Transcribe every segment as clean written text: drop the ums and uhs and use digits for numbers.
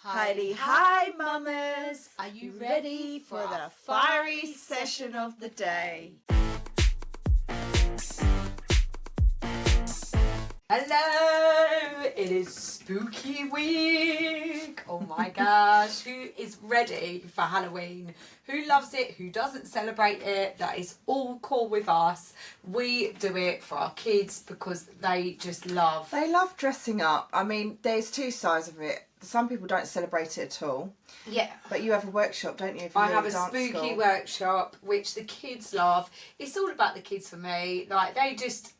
Heidi, hi Mummas! Are you ready for the fiery session of the day? Hello! It is spooky week! Oh my gosh, who is ready for Halloween? Who loves it? Who doesn't celebrate it? That is all cool with us. We do it for our kids because they just love... They love dressing up. I mean, there's two sides of it. Some people don't celebrate it at all. Yeah. But you have a workshop, don't you? I have a spooky workshop, which the kids love. It's all about the kids for me. Like,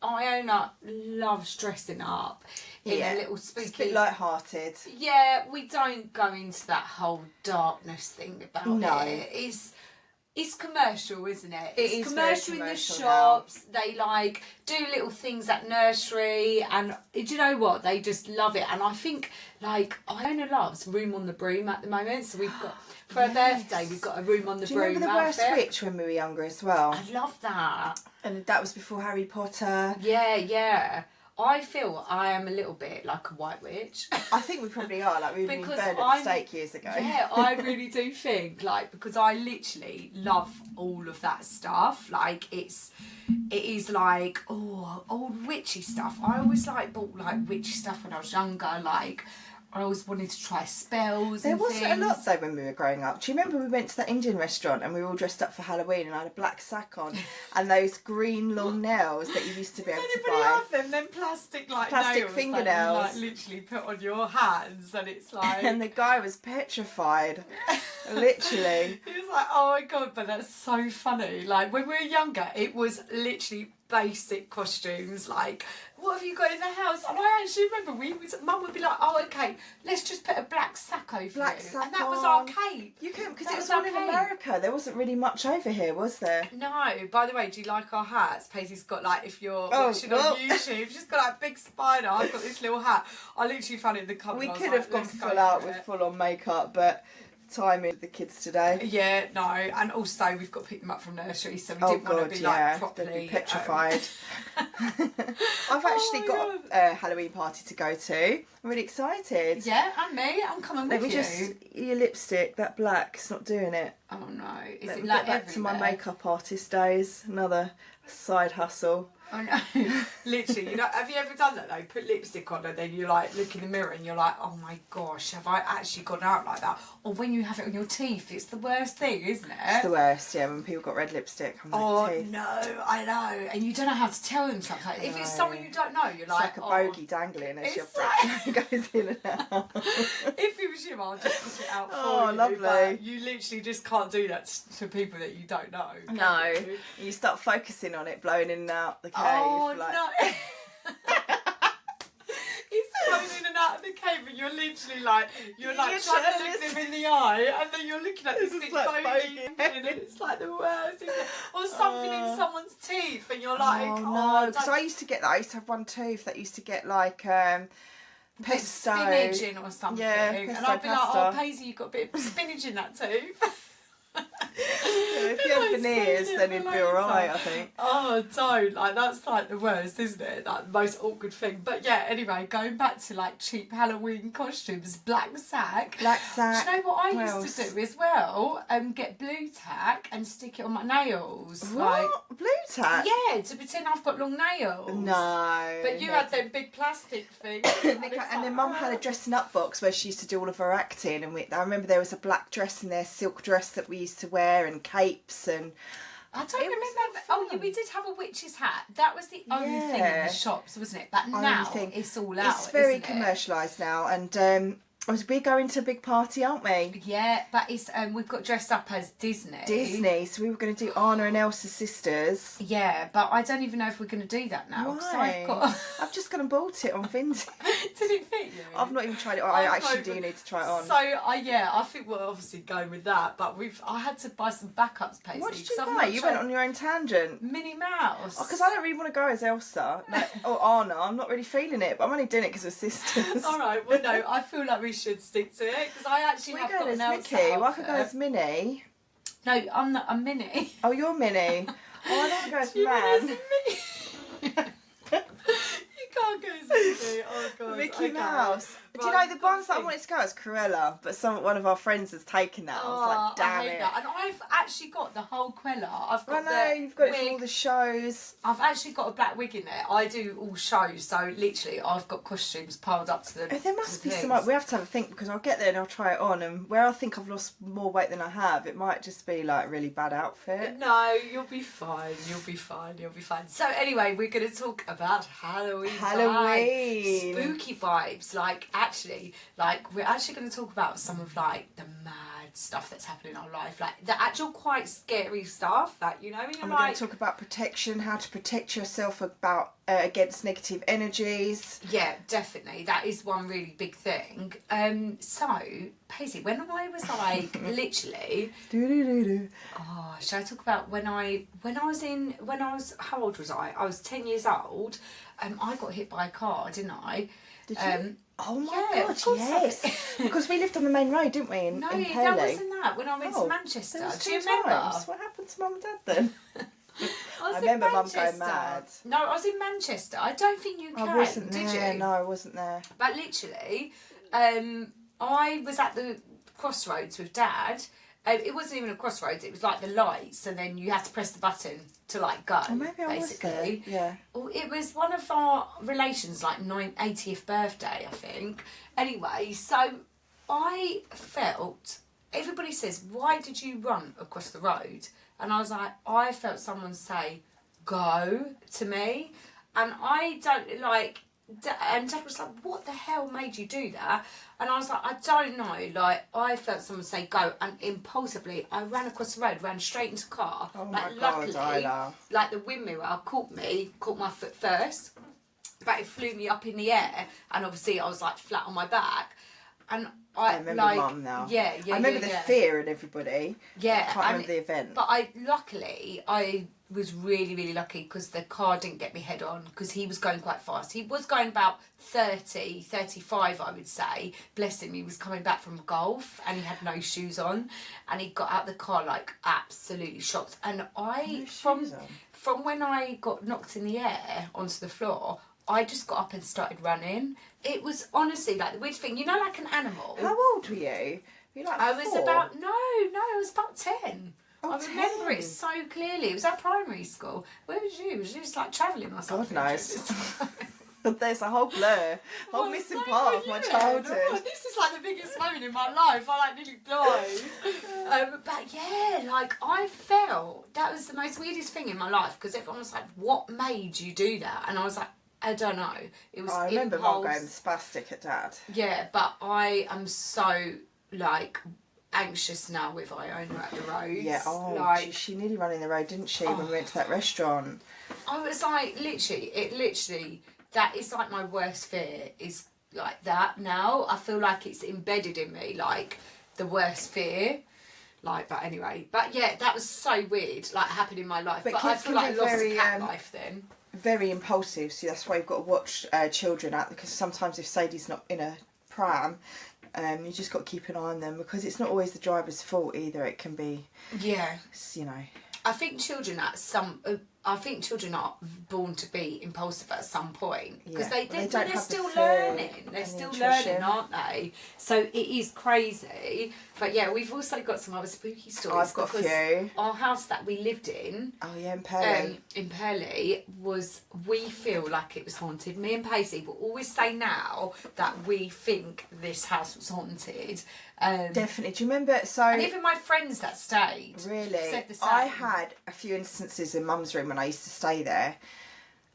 Iona loves dressing up in a little spooky... It's a bit light-hearted. Yeah, we don't go into that whole darkness thing about it. It's commercial, isn't it? It's commercial in the shops. Now. They do little things at nursery, and do you know what? They just love it. And I think Iona loves Room on the Broom at the moment. So we've got for her birthday, we've got a Room on the Broom. Do you remember the Worst Witch when we were younger as well? I love that. And that was before Harry Potter. Yeah. I feel I am a little bit like a white witch. I think we probably are. Like, we burned at the stake years ago. Yeah, I really do think, because I literally love all of that stuff. It is like, old witchy stuff. I always bought witchy stuff when I was younger. I always wanted to try spells. There wasn't a lot though when we were growing up. Do you remember we went to that Indian restaurant and we were all dressed up for Halloween and I had a black sack on and those green long nails that you used to be able to buy? Anybody have them? Them plastic nails fingernails. That you literally put on your hands, and it's like. And the guy was petrified, literally. He was like, "Oh my god!" But that's so funny. When we were younger, it was literally basic costumes. What have you got in the house? And I actually remember Mum would be like, "Oh, okay, let's just put a black sack over you," and that was our cape. You couldn't, because it was all in America. There wasn't really much over here, was there? No. By the way, do you like our hats? Paisley's got if you're watching on YouTube, she's got big spider. I've got this little hat. I literally found it in the cupboard. We could have gone full out with full on makeup, but timing the kids today. Yeah, no, and also we've got to pick them up from nursery, so we didn't want to be properly they'd be petrified. I've actually got a Halloween party to go to. I'm really excited. Yeah, and me. I'm coming with you. Your lipstick, that black's not doing it. Oh no, Let me get back to my makeup artist days. Another side hustle. I know. Literally, have you ever done that though? Put lipstick on and then you look in the mirror and you're like, oh my gosh, have I actually gone out like that? Or when you have it on your teeth, it's the worst thing, isn't it? It's the worst, yeah, when people got red lipstick on their teeth. Oh no, I know. And you don't know how to tell them something. If it's someone you don't know, you're it's like a bogey dangling as your goes in and out. If it was you, I'll just put it out for you. Oh, lovely. But you literally just can't do that to people that you don't know. No. You start focusing on it, blowing in and out the cave. Oh no. He's going in and out of the cave and you're literally you're trying to look them in the eye and then you're looking at this big bogey and it's the worst, isn't it? Or something in someone's teeth and you're oh no, because I used to get that. I used to have one tooth that used to get pesto. Spinach in or something. Yeah, and I'd be like, oh Paisley, you've got a bit of spinach in that tooth. If you had veneers, then it'd be alright, I think. Oh, don't. That's the worst, isn't it? The most awkward thing. But yeah, anyway, going back to cheap Halloween costumes, black sack. Do you know what I used to do as well? Get blue tack and stick it on my nails. What? Blue tack? Yeah, to pretend I've got long nails. No. But you had them big plastic things. And then Mum had a dressing up box where she used to do all of her acting, and I remember there was a black dress in there, silk dress that we used to wear, and capes, and I don't remember. Oh yeah, we did have a witch's hat. That was the only thing in the shops, wasn't it? But now it's all out. It's very commercialised now, and we're going to a big party, aren't we? Yeah, but it's we've got dressed up as Disney. So we were going to do Anna and Elsa's sisters. Yeah, but I don't even know if we're going to do that now. Why? I've just gone and bought it on Vinted. Did it fit you? I've not even tried it on. I actually do need to try it on. So I think we'll obviously go with that. But I had to buy some backups, Paisley. What did you buy? You went on your own tangent. Minnie Mouse. Because I don't really want to go as Elsa or Anna. I'm not really feeling it, but I'm only doing it because we're sisters. All right. Well, no, I feel like we should stick to it because I actually have got an Elsa. Well, I could go as Minnie. No, I'm not a Minnie. Oh, you're Minnie. Oh, I don't want to go as man. You can't go as Minnie. Oh god. Mickey Mouse. Do you know the ones that I wanted to go was Cruella, but one of our friends has taken that. I was like, damn it. That. And I've actually got the whole Cruella. I've got you've got wig. it for all the shows. I've actually got a black wig in there. I do all shows, so literally I've got costumes piled up to the. There must be some. We have to have a think, because I'll get there and I'll try it on, and where I think I've lost more weight than I have, it might just be like a really bad outfit. No, you'll be fine. You'll be fine. You'll be fine. So anyway, we're going to talk about Halloween. Halloween. Spooky vibes. We're actually going to talk about some of like the mad stuff that's happened in our life, like the actual quite scary stuff that, you know, you're and we're going to talk about protection, how to protect yourself against negative energies. Yeah, definitely. That is one really big thing. So Paisley, when I was like literally should I talk about when I was how old was I? I was 10 years old. I got hit by a car, didn't I? Did you? Oh my yeah, God, yes. Because we lived on the main road, didn't we, in Paisley? That wasn't that. When I went to Manchester. Do you remember? Times. What happened to Mum and Dad then? I remember Mum going mad. No, I was in Manchester. I don't think you came, I wasn't did there. you? No, I wasn't there. But literally, I was at the crossroads with Dad. It wasn't even a crossroads, it was like the lights, and then you had to press the button to like go. Oh, maybe I basically. was there. Yeah. Well, it was one of our relations' like 80th birthday, I think. Anyway, so I felt, everybody says, why did you run across the road? And I was like, I felt someone say, go to me. And I don't like, and Dad was like, what the hell made you do that? And I was like, I don't know. Like, I felt someone say go, and impulsively I ran across the road, ran straight into the car. Oh like, my God, luckily, Isla. like the wind mirror caught my foot first, but it flew me up in the air, and obviously I was like flat on my back. And I remember like, Mum now. Yeah. I remember the fear in everybody. Yeah. I can't remember the event. But I was really, really lucky because the car didn't get me head on, because he was going quite fast. He was going about 30, 35, I would say. Bless him, he was coming back from golf and he had no shoes on, and he got out the car like absolutely shocked. And from when I got knocked in the air onto the floor, I just got up and started running. It was honestly like the weird thing, you know, like an animal. How old were you? Were you like I 4? was about, no, I was about 10. Oh, I remember 10. it so clearly. It was at primary school. Where was you? Was you just like travelling or something? God knows. There's a whole blur, whole missing part of my childhood. This is like the biggest moment in my life. I like nearly died. But yeah, like I felt that was the most weirdest thing in my life, because everyone was like, "What made you do that?" And I was like, I don't know. It was. I remember Mum going spastic at Dad. Yeah, but I am so like anxious now with Iona at the roads. Yeah, like she nearly ran in the road, didn't she, when we went to that restaurant? I was like, literally, that is like my worst fear, is like that now. I feel like it's embedded in me, like the worst fear. Like, but anyway, but yeah, that was so weird, like happened in my life. But I feel like I lost cat life then. Very impulsive, so that's why you've got to watch children out, because sometimes if Sadie's not in a pram, you just got to keep an eye on them, because it's not always the driver's fault either. It can be, you know. I think children are born to be impulsive at some point, because they're still learning. They're still learning, aren't they? So it is crazy. But yeah, we've also got some other spooky stories. I've got a few. Our house that we lived in, in Paisley. we feel like it was haunted. Me and Paisley will always say now that we think this house was haunted. Definitely. Do you remember? And even my friends that stayed really said the same. I had a few instances in Mum's room when I used to stay there.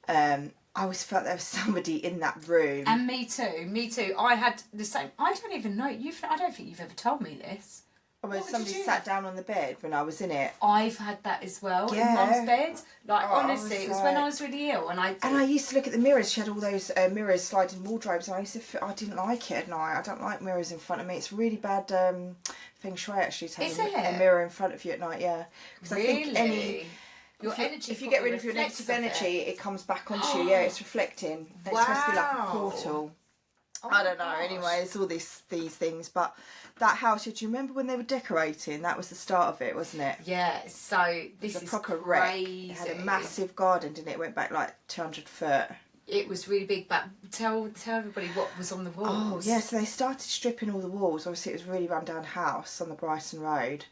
I always felt there was somebody in that room. And me too. I had the same. I don't even know. I don't think you've ever told me this. When somebody sat down on the bed when I was in it. I've had that as well in Mum's bed. Like honestly, it was when I was really ill, and I used to look at the mirrors. She had all those mirrors, sliding wardrobes, and I didn't like it at night. I don't like mirrors in front of me. It's really bad feng shui actually to have a mirror in front of you at night. Yeah, because really? I think if you get rid of your negative energy, it comes back onto you. Yeah, it's reflecting. Wow. It's supposed to be like a portal. Oh, I don't know. Gosh. Anyway, it's all these things, but that house. Do you remember when they were decorating? That was the start of it, wasn't it? Yeah. So this is proper crazy. It had a massive garden, didn't it? It went back like 200 foot. it was really big. But tell everybody what was on the walls. Oh yeah, so they started stripping all the walls. Obviously it was a really run down house on the Brighton Road.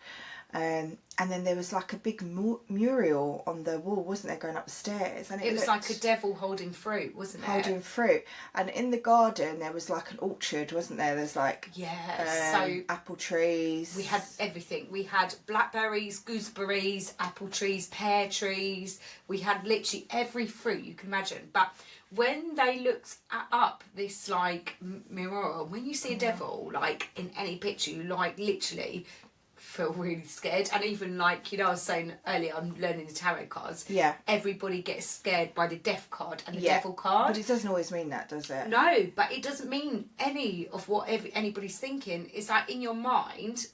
And then there was like a big mural on the wall, wasn't there, going up the stairs? And it was like a devil holding fruit, wasn't it? Holding fruit. And in the garden there was like an orchard, wasn't there? There's like so apple trees. We had everything. We had blackberries, gooseberries, apple trees, pear trees. We had literally every fruit you can imagine. But when they looked up this like mural, when you see a devil like in any picture, you like literally feel really scared. And even like, you know, I was saying earlier, I'm learning the tarot cards. Yeah. Everybody gets scared by the death card and the devil card. But it doesn't always mean that, does it? No, but it doesn't mean any of what anybody's thinking. It's like in your mind,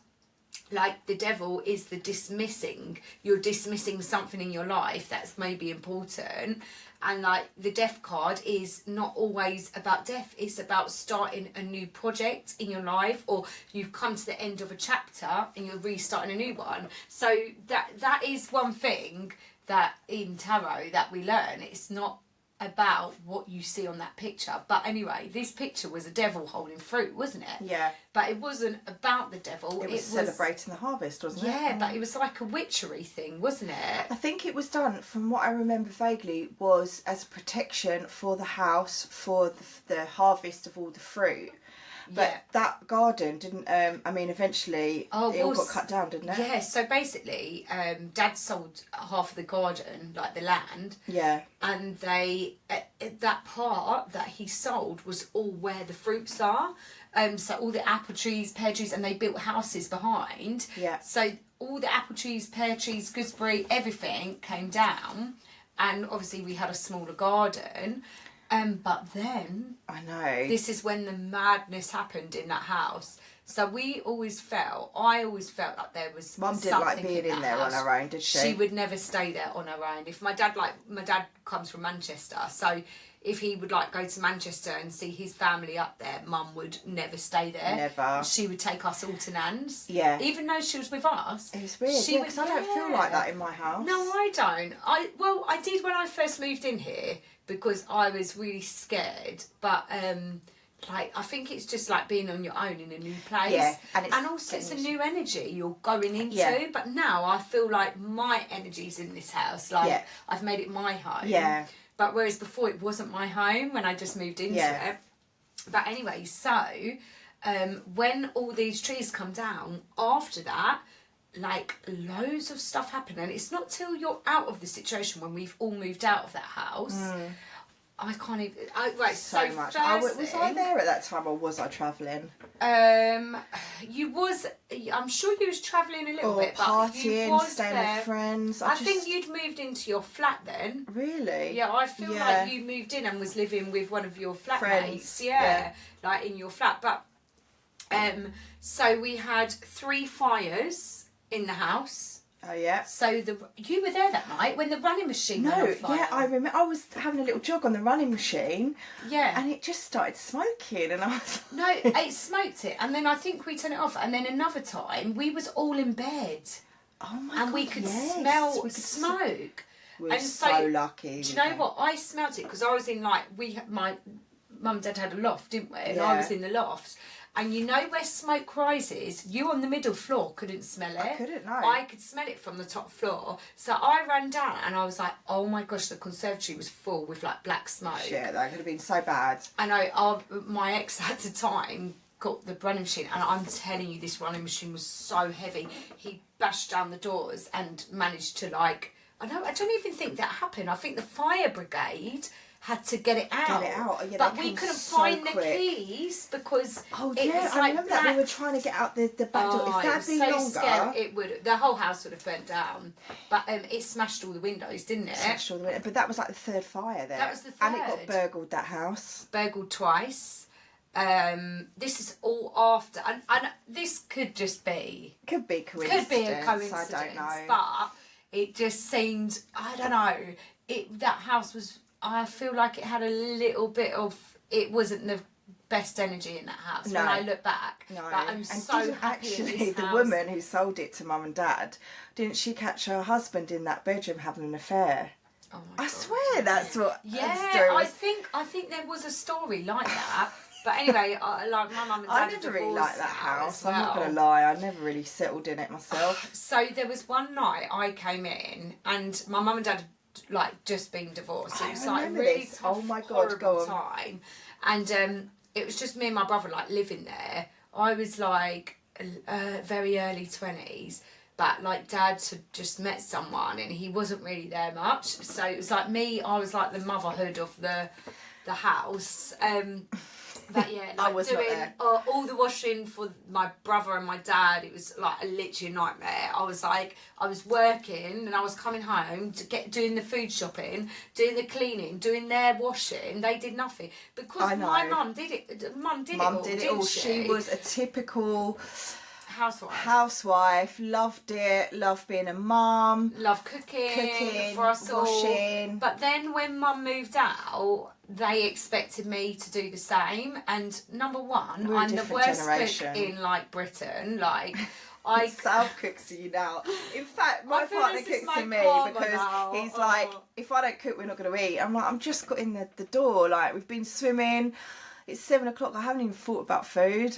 like the devil is the dismissing. You're dismissing something in your life that's maybe important. And like the death card is not always about death. It's about starting a new project in your life, or you've come to the end of a chapter and you're restarting a new one. So that is one thing that in tarot that we learn. It's not about what you see on that picture. But anyway, this picture was a devil holding fruit, wasn't it? Yeah. But it wasn't about the devil. It was celebrating the harvest, wasn't it? Yeah, but it was like a witchery thing, wasn't it? I think it was done, from what I remember vaguely, was as protection for the house, for the harvest of all the fruit. But that garden didn't, I mean, eventually it all got cut down, didn't it? Yeah, so basically, Dad sold half of the garden, like the land. Yeah. And that part that he sold was all where the fruits are. So all the apple trees, pear trees, and they built houses behind. Yeah. So all the apple trees, pear trees, gooseberry, everything came down. And obviously we had a smaller garden. But then I know this is when the madness happened in that house. So I always felt like there was Mum didn't like being in there on her own, did she? She would never stay there on her own. If my dad comes from Manchester, so if he would like go to Manchester and see his family up there, Mum would never stay there. Never. She would take us all to Nan's. Yeah. Even though she was with us. It was weird. Because I don't feel like that in my house. No, I don't. I did when I first moved in here because I was really scared. But like I think it's just like being on your own in a new place. Yeah. And also it's a new energy you're going into. Yeah. But now I feel like my energy's in this house. Like I've made it my home. Yeah. But whereas before it wasn't my home when I just moved into it. But anyway, so when all these trees come down, after that, like loads of stuff happened. And it's not till you're out of the situation when we've all moved out of that house. I can't even... so much. Was I there at that time or was I travelling? You was... I'm sure you was travelling a little bit, but partying, you was staying there. with friends. I think you'd moved into your flat then. Really? Yeah, I feel like you moved in and was living with one of your flatmates. Yeah, like in your flat. But so we had 3 fires in the house. Oh yeah. So you were there that night when the running machine went on fire. Yeah, I remember. I was having a little jog on the running machine. Yeah. And it just started smoking, and I was. No, it smoked it, and then I think we turned it off, and then another time we was all in bed. Oh my god! And we could smell smoke. We were so lucky. Do you know what? I smelled it because I was in like my mum and dad had a loft, didn't we? And I was in the loft. And you know where smoke rises? You on the middle floor couldn't smell it. I couldn't, no. I could smell it from the top floor. So I ran down and I was like, oh my gosh, the conservatory was full with like black smoke. Yeah, that could have been so bad. I know, my ex at the time got the running machine, and I'm telling you, this running machine was so heavy. He bashed down the doors and managed to like, I don't even think that happened. I think the fire brigade had to get it out. Yeah, but we couldn't find the keys because I remember that we were trying to get out the back door. If that had been longer, scary. The whole house would have burnt down. But it smashed all the windows, didn't it? Smashed all the windows. But that was like the 3rd fire there. That was the 3rd. And it got burgled, that house. Burgled twice. This is all after, and this could just be. Could be coincidence. Could be a coincidence. I don't know. But it just seemed. I don't know. That house was. I feel like it had a little bit of. It wasn't the best energy in that house when I look back. No. But I'm so happy actually, the woman who sold it to Mum and Dad, didn't she catch her husband in that bedroom having an affair? Oh my I God, swear that's what. Yeah, I think there was a story like that. But anyway, like my mum and dad. I never really liked that house. I'm not gonna lie. I never really settled in it myself. So there was one night I came in, and my mum and dad had like just been divorced. It was like a really tough, horrible time, and it was just me and my brother like living there. I was like very early 20s. But like Dad had just met someone and he wasn't really there much, so it was like me. I was like the motherhood of the house. But yeah, like I was doing not all the washing for my brother and my dad. It was like literally a nightmare. I was working and I was coming home to doing the food shopping, doing the cleaning, doing their washing. They did nothing because my mum did it. Mum did it all. She was a typical housewife, loved it, loved being a mum, loved cooking for us washing. All. But then when Mum moved out, they expected me to do the same. And number one, I'm the worst cook in like Britain. Like South cooks to you now. In fact, my partner cooks to me because he's like, if I don't cook, we're not going to eat. I'm like, I'm just got in the door. Like we've been swimming. It's 7 o'clock. I haven't even thought about food.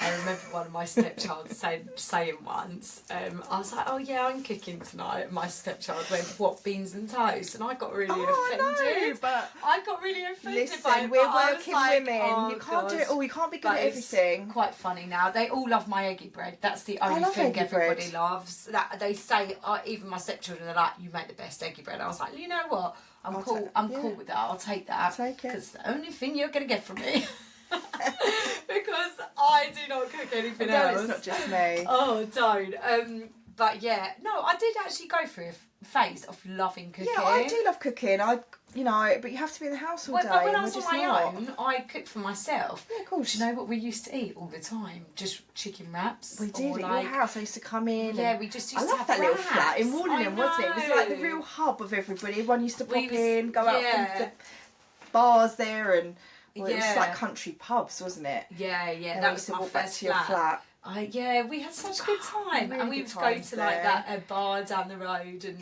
I remember one of my stepchilds saying once, I was like, oh yeah, I'm cooking tonight. And my stepchild went, what, beans and toast? And I got really offended. I got really offended by it. We're working women. You can't do it all. You can't be good at everything. It's quite funny now. They all love my eggy bread. That's the only thing everybody loves. That they say, even my stepchildren are like, you make the best eggy bread. I was like, you know what? I'm cool with that. I'll take that. I'll take it. Because it's the only thing you're going to get from me. Because I do not cook anything else. It's not just me. Oh, don't. But yeah, no, I did actually go through a phase of loving cooking. Yeah, I do love cooking. But you have to be in the house all day. But when I was on my own, I cooked for myself. Yeah, of course. Do you know what we used to eat all the time? Just chicken wraps. We did at your house. I used to come in. Yeah, we just used to have that little flat in Warningham, wasn't it? It was like the real hub of everybody. Everyone used to pop in, go out from the bars there, and it was like country pubs, wasn't it? Yeah. That was my first flat. We had such a good time, and we would go to like a bar down the road, and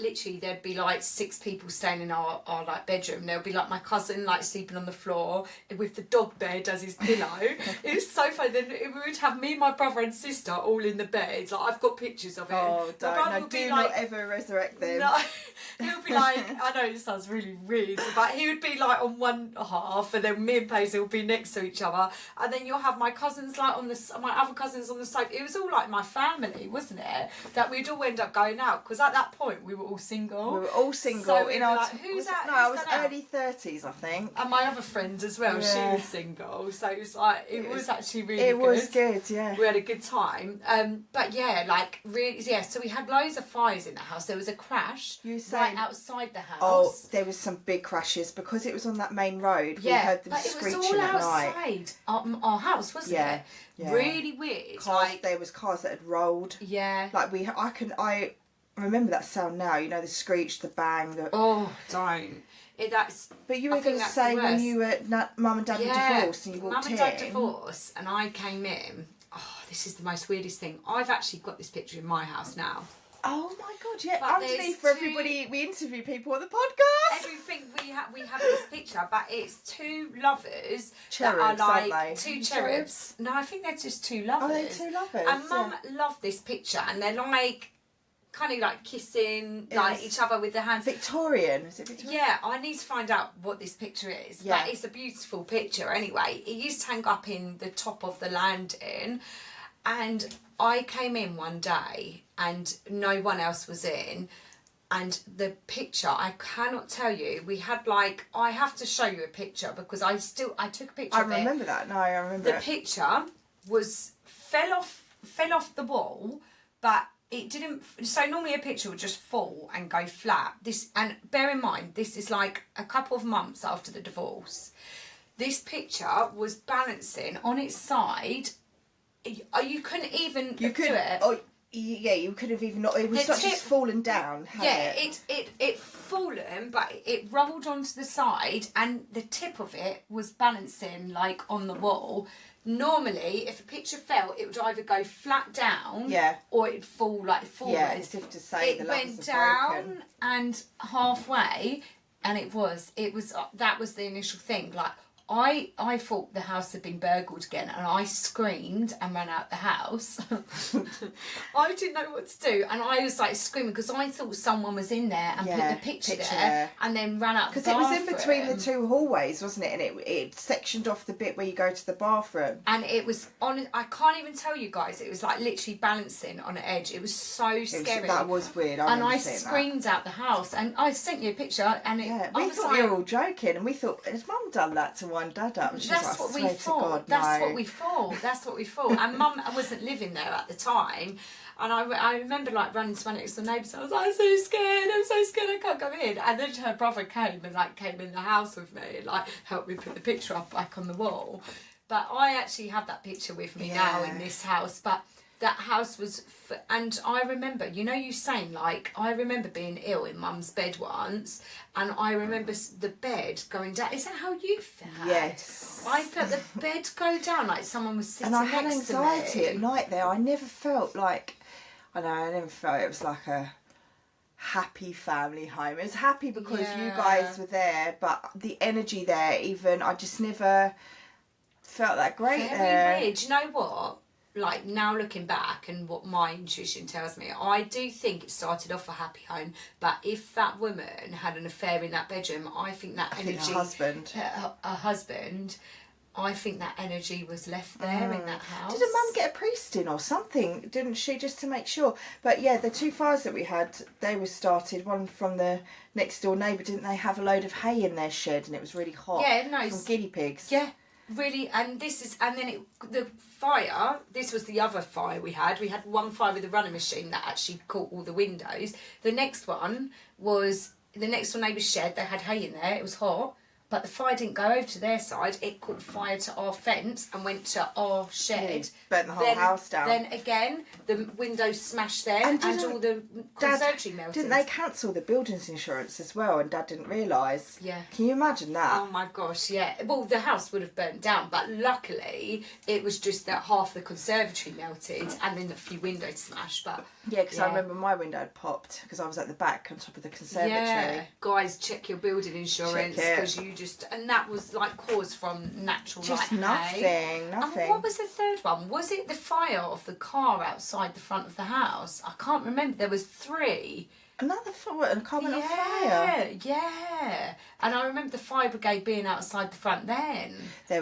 literally there'd be like 6 people staying in our like bedroom. There'd be like my cousin like sleeping on the floor with the dog bed as his pillow. It was so fun. Then we would have me, my brother and sister all in the bed. Like I've got pictures of it. Oh, do not ever resurrect them. No, he would be like, I know it sounds really weird, but he would be like on one half, and then me and Paisley would be next to each other, and then you'll have my cousins like my other cousins on the sofa. It was all like my family, wasn't it? That we'd all end up going out because at that point we were all single. So in our who's that? No, I was early 30s, I think. And my other friend as well. She was single, so it was like it was actually really good. It was good, yeah. We had a good time. But yeah, like really, yeah. So we had loads of fires in the house. There was a crash right outside the house. Oh, there was some big crashes because it was on that main road. We heard them screeching at night. It was all outside our house, wasn't it? Yeah. Really weird. There was cars that had rolled. Yeah. Like I remember that sound now. You know, the screech, the bang. Don't. But you were going to say when you were mum and dad were divorced and you walked in. Mum and dad divorced, and I came in. Oh, this is the most weirdest thing. I've actually got this picture in my house now. Oh my God! Yeah, underneath for everybody, we interview people on the podcast. Everything we have this picture, but it's 2 lovers cherubs, that are like aren't they? 2 cherubs. No, I think they're just 2 lovers. Oh, they're 2 lovers. And Mum loved this picture, and they're like kind of like kissing like each other with their hands. Victorian, is it Victorian? Yeah, I need to find out what this picture is. Yeah. But it's a beautiful picture anyway. It used to hang up in the top of the landing, and I came in one day and no one else was in, and the picture, I cannot tell you, we had like, I have to show you a picture because I took a picture of it. I remember that. No, I remember the picture fell off the wall, but it didn't. So normally a picture would just fall and go flat. And bear in mind, this is like a couple of months after the divorce. This picture was balancing on its side. You couldn't even do it. Oh, yeah, you could have even not. It was not just fallen down. It fallen, but it rolled onto the side, and the tip of it was balancing like on the wall. normally if a picture fell, it would either go flat down, or it'd fall like forward. Yeah, as if to say it went down and halfway, and it was that was the initial thing. Like I thought the house had been burgled again, and I screamed and ran out the house. I didn't know what to do, and I was like screaming because I thought someone was in there and put the picture there, and then ran out the bathroom. Because it was in between the two hallways, wasn't it? And it sectioned off the bit where you go to the bathroom. And it was on. I can't even tell you guys. It was like literally balancing on an edge. It was so scary. That was weird. I screamed out the house, and I sent you a picture, and we thought you were all joking, and we thought, has Mum done that to wind Dad up? That's what we thought. That's what we thought. And Mum wasn't living there at the time. And I remember like running to my next door neighbours. I was like, I'm so scared, I can't come in. And then her brother came in the house with me and like helped me put the picture up back on the wall. But I actually have that picture with me now in this house. But that house was, and I remember, you saying like, I remember being ill in Mum's bed once, and I remember the bed going down. Is that how you felt? Yes. I felt the bed go down like someone was sitting next to me. And I had anxiety at night there. I never felt like, I never felt it was like a happy family home. It was happy because you guys were there, but the energy there, even, I just never felt that great there. Very weird. Do you know what? Like, now looking back and what my intuition tells me, I do think it started off a happy home, but if that woman had an affair in that bedroom, I think that energy... her husband. Her husband, I think that energy was left there in that house. Did a Mum get a priest in or something, didn't she, just to make sure? But yeah, the two fires that we had, they were started, one from the next door neighbour, didn't they have a load of hay in their shed and it was really hot? Yeah, no. From guinea pigs. Yeah. Really, and the fire, this was the other fire we had. We had one fire with a running machine that actually caught all the windows. The next one was the next door neighbour's shed. They had hay in there, it was hot, but the fire didn't go over to their side. It caught fire to our fence and went to our shed. Burnt the whole house down. Then again, the windows smashed there and all the conservatory melted. Didn't they cancel the buildings insurance as well, and Dad didn't realise? Yeah. Can you imagine that? Oh my gosh, yeah. Well, the house would have burnt down, but luckily it was just that half the conservatory melted and then a few windows smashed. But yeah, because I remember my window had popped because I was at the back on top of the conservatory. Yeah, guys, check your building insurance because you just, and that was like caused from natural just like nothing. And what was the third one? Was it the fire of the car outside the front of the house? I can't remember. There was 3. Another fire, and a car went on fire. Yeah. And I remember the fire brigade being outside the front then. It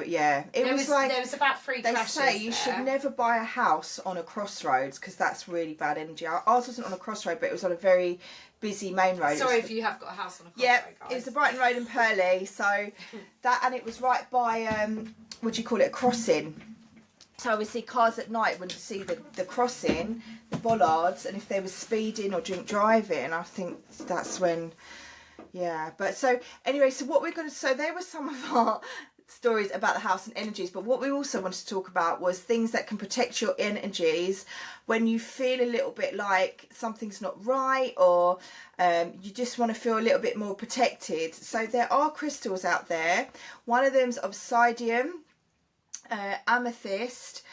was like, there was about 3 crashes. They say you should never buy a house on a crossroads because that's really bad energy. Ours wasn't on a crossroad, but it was on a very busy main road. Sorry if you have got a house on a crossroad, guys. It was the Brighton Road in Purley. So that, and it was right by what do you call it, a crossing. So obviously cars at night wouldn't see the crossing, the bollards, and if they were speeding or drink driving, I think that's when, But so anyway, so what we're going to, so there were some of our stories about the house and energies, but what we also wanted to talk about was things that can protect your energies when you feel a little bit like something's not right, or you just want to feel a little bit more protected. So there are crystals out there. One of them's obsidian, amethyst,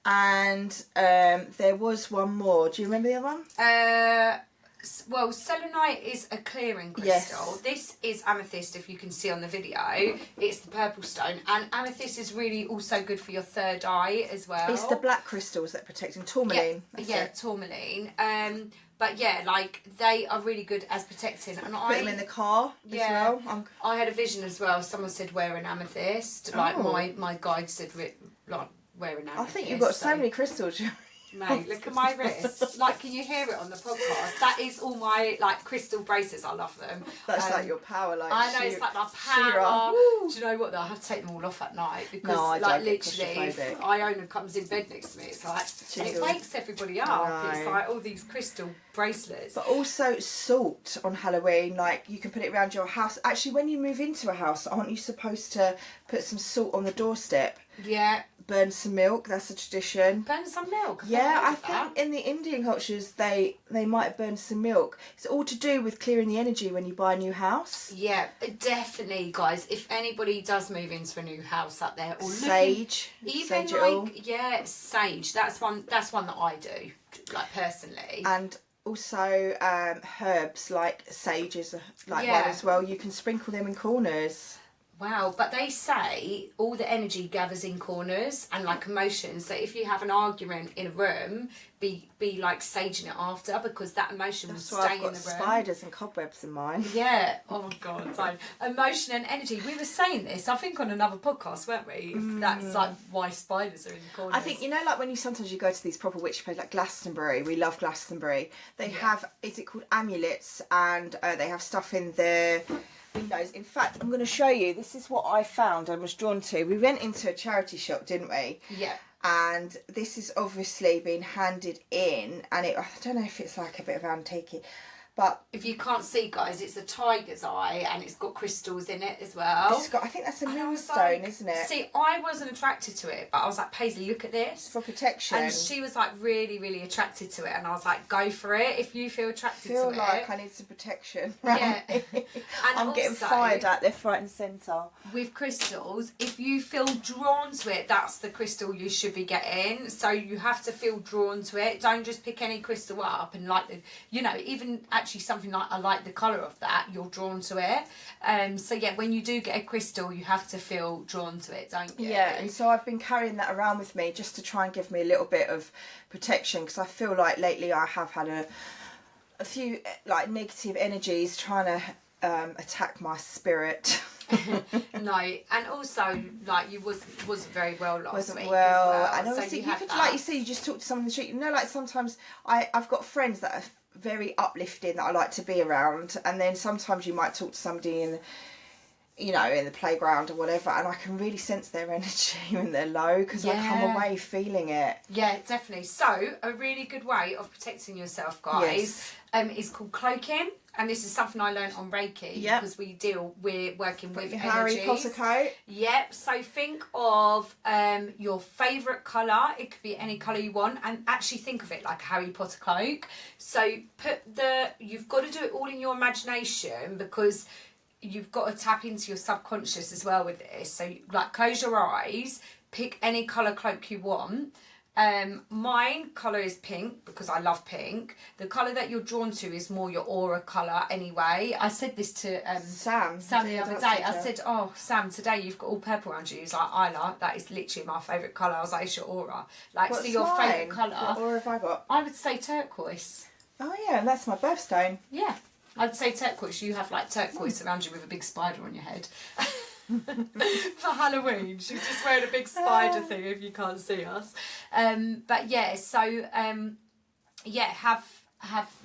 and there was one more. Do you remember the other one? Well, selenite is a clearing crystal. Yes. This is amethyst, if you can see on the video. It's the purple stone. And amethyst is really also good for your third eye as well. It's the black crystals that protect, and tourmaline. Yeah, tourmaline. But yeah, like, they are really good as protecting. And put them in the car as well. I had a vision as well. Someone said wear an amethyst. Like, my guide said, like, wear an amethyst. I think you've got so many crystals. Mate, look at my wrist. Like, can you hear it on the podcast? That is all my, like, crystal bracelets. I love them. That's like your power, like, I know, it's like my power. Do you know what, though? I have to take them all off at night because, like, literally, if Iona comes in bed next to me, it's like, and it wakes everybody up. It's like all these crystal bracelets. But also salt on Halloween, like, you can put it around your house. Actually, when you move into a house, aren't you supposed to put some salt on the doorstep? Yeah. Burn some milk, that's a tradition. Burn some milk? Yeah, I think in the Indian cultures they might have burned some milk. It's all to do with clearing the energy when you buy a new house. Yeah, definitely, guys. If anybody does move into a new house up there, or sage, even sage sage. That's one that I do, like personally. And also herbs like sage is one as well. You can sprinkle them in corners. Wow, but they say all the energy gathers in corners and like emotions. So if you have an argument in a room, be like saging it after, because that emotion will stay in the room. I've got spiders and cobwebs in mine. Yeah. Oh my god. So emotion and energy. We were saying this, I think, on another podcast, weren't we? That's like why spiders are in the corners. I think like when sometimes you go to these proper witch places like Glastonbury. We love Glastonbury. They have, is it called amulets, and they have stuff in there. Windows. In fact, I'm going to show you. This is what I found and was drawn to. We went into a charity shop, didn't we? Yeah. And this is obviously been handed in, and I don't know if it's like a bit of antique, but if you can't see, guys, it's a tiger's eye and it's got crystals in it as well. I think that's a millstone, isn't it? See, I wasn't attracted to it, but I was like, Paisley, look at this. For protection. And she was like really, really attracted to it, and I was like, go for it if you feel attracted to it. I feel like I need some protection. Yeah. And I'm also getting fired at left, right and centre. With crystals, if you feel drawn to it, that's the crystal you should be getting. So you have to feel drawn to it. Don't just pick any crystal up and like, even actually something like, I like the colour of that, you're drawn to it. So yeah, when you do get a crystal, you have to feel drawn to it, don't you? Yeah, and so I've been carrying that around with me just to try and give me a little bit of protection, because I feel like lately I have had a few like negative energies trying to attack my spirit. No, and also like you wasn't very well last week. Well, and obviously so you could, like you say, you just talk to someone in the street. Like sometimes I've got friends that are very uplifting that I like to be around, and then sometimes you might talk to somebody in the playground or whatever, and I can really sense their energy when they're low, because I come away feeling it. Yeah, definitely. So a really good way of protecting yourself, guys, is called cloaking. And this is something I learned on Reiki, because we're working with energies. Harry Potter coat. Yep. So think of your favourite colour. It could be any colour you want, and actually think of it like a Harry Potter cloak. So you've got to do it all in your imagination, because you've got to tap into your subconscious as well with this. So like close your eyes, pick any colour cloak you want. Mine colour is pink because I love pink. The colour that you're drawn to is more your aura colour anyway. I said this to Sam the other day. I said, oh Sam, today you've got all purple around you. He's like, Isla, that is literally my favourite colour. I was like, it's your aura. Like, what's so your favourite colour. What aura have I got? I would say turquoise. Oh yeah, that's my birthstone. Yeah. I'd say turquoise. You have like turquoise around you with a big spider on your head. For Halloween, she's just wearing a big spider thing if you can't see us. But yeah, so have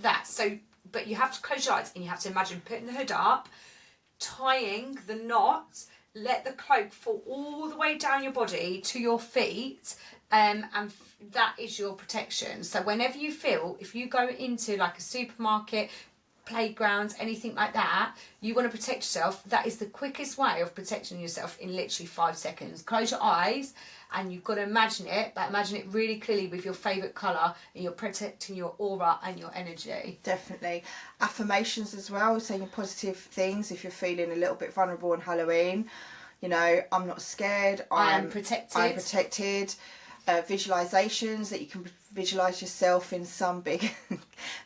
that. So, but you have to close your eyes and you have to imagine putting the hood up, tying the knot, let the cloak fall all the way down your body to your feet, and that is your protection. So whenever you feel, if you go into like a supermarket, playgrounds, anything like that, you want to protect yourself, that is the quickest way of protecting yourself in literally 5 seconds. Close your eyes and you've got to imagine it, but imagine it really clearly with your favourite colour, and you're protecting your aura and your energy. Definitely. Affirmations as well, saying positive things if you're feeling a little bit vulnerable on Halloween. I'm not scared, I am protected. Visualizations, that you can visualize yourself in some big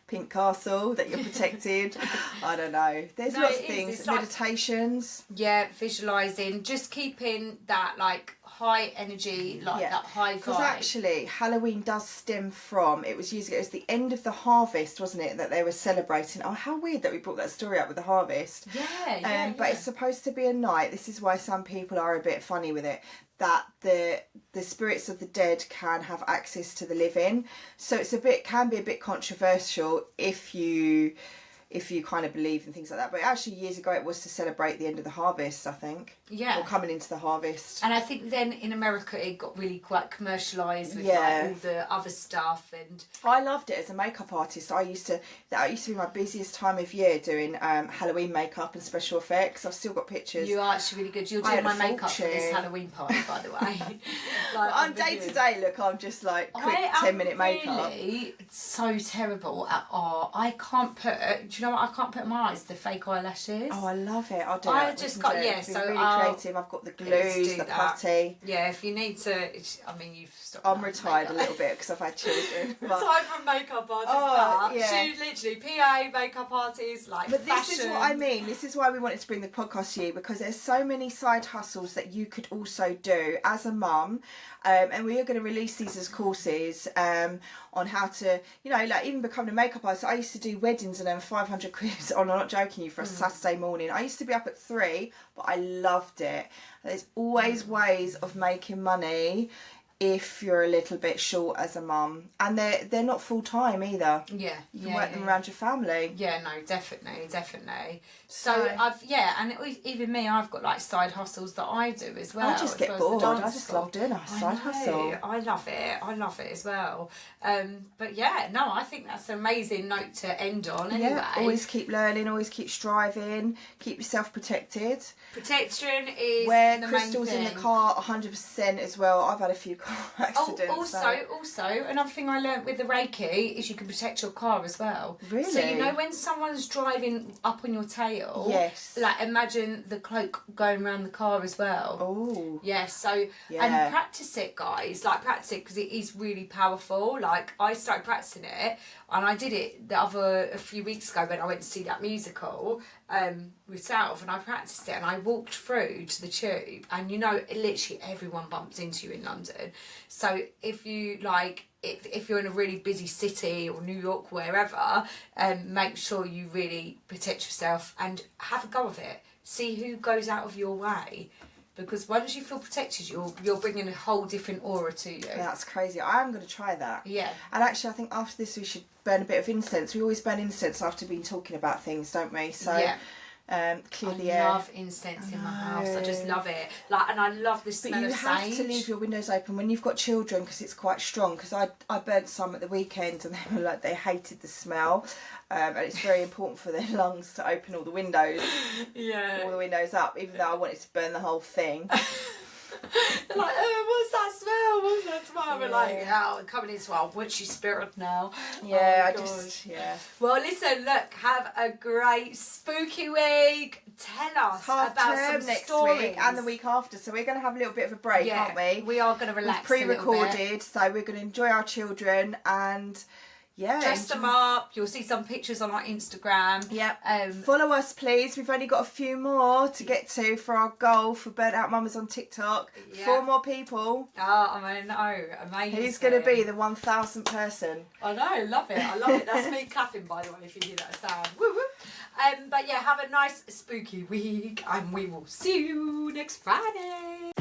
pink castle that you're protected. I don't know, there's lots of things. Meditations, visualizing, just keeping that like high energy, like that high vibe. Because actually Halloween does stem from, it was the end of the harvest, wasn't it, that they were celebrating. Oh, how weird that we brought that story up with the harvest. But it's supposed to be a night, this is why some people are a bit funny with it, that the spirits of the dead can have access to the living. So can be a bit controversial if you if you kind of believe in things like that. But actually years ago it was to celebrate the end of the harvest, I think. Yeah. Or coming into the harvest. And I think then in America it got really quite commercialised with like all the other stuff. And I loved it as a makeup artist. That used to be my busiest time of year, doing Halloween makeup and special effects. I've still got pictures. You are actually really good. You're doing my makeup for this Halloween party, by the way. Like, on day to day look, I'm just like quick 10-minute makeup. Really so terrible at art. I can't put. Do you know what I can't put in my eyes? The fake eyelashes. Oh, I love it. I'll do it. I just got so really creative. I've got the glues, the putty. Yeah, if you need to, I mean, you've stopped. I'm retired a little bit because I've had children. Retired from makeup artist. She literally PA makeup artist, like. But fashion. This is what I mean. This is why we wanted to bring the podcast to you, because there's so many side hustles that you could also do as a mum, and we are going to release these as courses on how to, like even becoming a makeup artist. I used to do weddings and then 500 quid. I'm not joking you, for a Saturday morning. I used to be up at 3, but I loved it. There's always ways of making money if you're a little bit short as a mum, and they're not full time either. Yeah, you can work them around your family. Yeah, no, definitely. So and even me, I've got like side hustles that I do as well. I just get bored. I just love doing a side hustle. I love it as well. But yeah, no, I think that's an amazing note to end on. Anyway, always keep learning, always keep striving, keep yourself protected. Protection is wear the crystals main thing. in the car 100% as well. I've had a few car accidents. Also, another thing I learnt with the Reiki is you can protect your car as well. Really? So when someone's driving up on your tail, yes, like imagine the cloak going around the car as well. Oh. Yes. So and practice it, guys. Like practice it because it is really powerful. Like I started practicing it, and I did it a few weeks ago when I went to see that musical with South, and I practiced it, and I walked through to the tube, and literally everyone bumps into you in London. So if you if you're in a really busy city or New York, wherever, make sure you really protect yourself and have a go of it. See who goes out of your way. Because once you feel protected, you're bringing a whole different aura to you. That's crazy. I'm going to try that. Yeah. And actually, I think after this, we should burn a bit of incense. We always burn incense after being talking about things, don't we? So, clear the air. I love incense in my house. I just love it. And I love the smell of sage. But you have to leave your windows open when you've got children because it's quite strong. Because I burnt some at the weekend and they were like, they hated the smell. And it's very important for their lungs to open all the windows. Yeah. All the windows up, even though I wanted to burn the whole thing. They're like, what's that smell? What's that smell? We're like, coming into our witchy spirit now. Yeah, Well, listen, look, have a great spooky week. Tell us about some next stories. week and the week after. So we're going to have a little bit of a break, aren't we? We are going to relax. We've pre-recorded, so we're going to enjoy our children and. Yeah, dress them up. You'll see some pictures on our Instagram. Yep. Follow us, please. We've only got a few more to get to for our goal for Burnt Out Mummas on TikTok. Yep. 4 more people. Oh, I know, amazing. Who's going to be the 1,000th person? I know, love it. That's me clapping, by the way, if you hear that sound. Woo woo. But yeah, have a nice spooky week, and we will see you next Friday.